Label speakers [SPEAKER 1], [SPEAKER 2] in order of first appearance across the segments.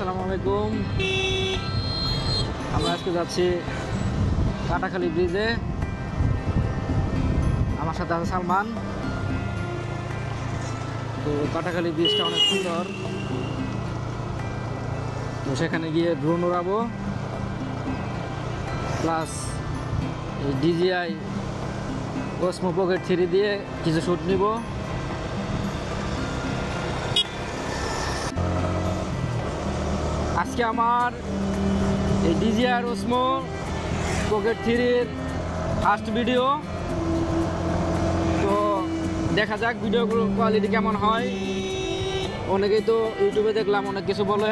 [SPEAKER 1] আসসালামু আলাইকুম। আমরা আজকে যাচ্ছি কাটাখালী ব্রিজে। আমার সাথে আছে সালমান। তো কাটাখালী ব্রিজটা অনেক সুন্দর, তো সেখানে গিয়ে ড্রোন উড়াবো, প্লাস এই DJI Osmo Pocket 3 দিয়ে কিছু শ্যুট নিব। আজকে আমার এই DJI Osmo Pocket 3-র ফার্স্ট ভিডিও। তো দেখা যাক ভিডিওগুলোর কোয়ালিটি কেমন হয়। অনেকেই তো ইউটিউবে দেখলাম অনেক কিছু বলে,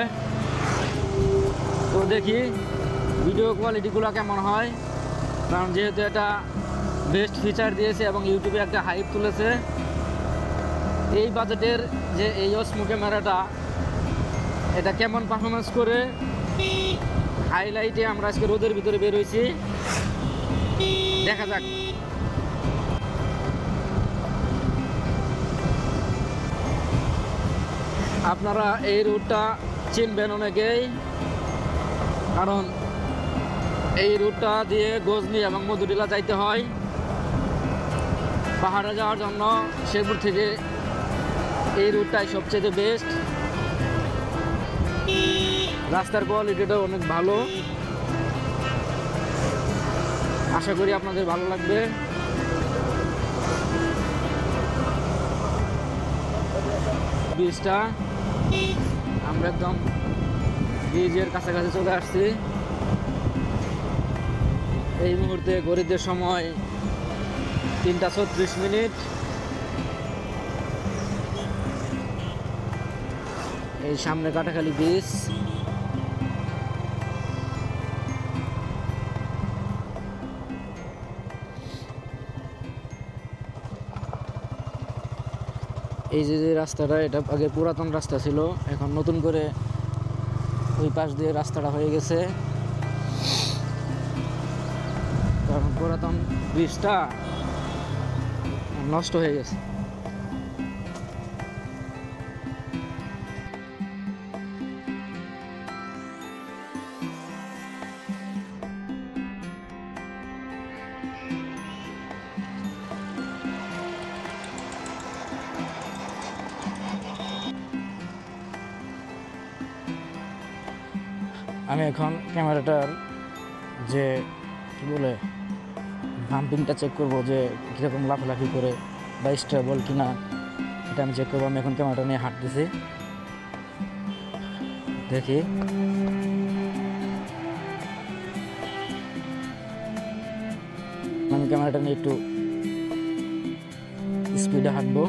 [SPEAKER 1] তো দেখি ভিডিও কোয়ালিটিগুলো কেমন হয়। কারণ যেহেতু এটা বেস্ট ফিচার দিয়েছে এবং ইউটিউবে একটা হাইপ তুলেছে, এই বাজেটের যে এই Osmo ক্যামেরাটা এটা কেমন পারফরমেন্স করে, হাইলাইটে আমরা আজকে রোদের ভিতরে বের হয়েছি, দেখা যাক। আপনারা এই রুটটা চিনবেন অনেকেই, কারণ এই রুটটা দিয়ে গজনি এবং মধুটিলা যাইতে হয়। পাহাড়ে যাওয়ার জন্য শেরপুর থেকে এই রুটটাই সবচেয়ে বেস্ট। রাস্তার কোয়ালিটিটা অনেক ভালো, আশা করি আপনাদের ভালো লাগবে। ব্রিজটা আমরা একদম ব্রিজের কাছাকাছি চলে আসছি। এই মুহূর্তে ঘড়িতে সময় 3:36। এই সামনে কাটাখালী ব্রিজ। এই যে রাস্তাটা, এটা আগে পুরাতন রাস্তা ছিল, এখন নতুন করে ওই পাশ দিয়ে রাস্তাটা হয়ে গেছে, কারণ পুরাতন ব্রিজটা নষ্ট হয়ে গেছে। আমি এখন ক্যামেরাটার যে কী বলে ভাম্পিংটা চেক করবো, যে কীরকম লাফালাফি করে বা স্টেবল কিনা, এটা আমি চেক করবো। আমি এখন ক্যামেরাটা নিয়ে হাঁটতেছি, দেখি। আমি ক্যামেরাটা নিয়ে একটু স্পিডে হাঁটবো।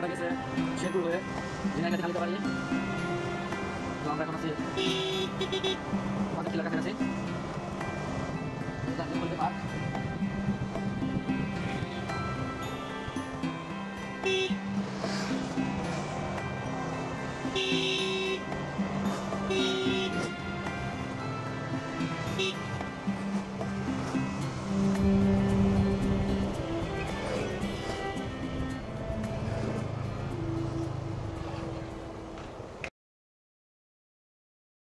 [SPEAKER 1] রাস্তাটা গেছে শেরপুর হয়ে ঝিনাইগাতি নালিতে পারি। তো আমরা এখন আছি আমাদের টিলার কাছাকাছি পার্ক।
[SPEAKER 2] Beep.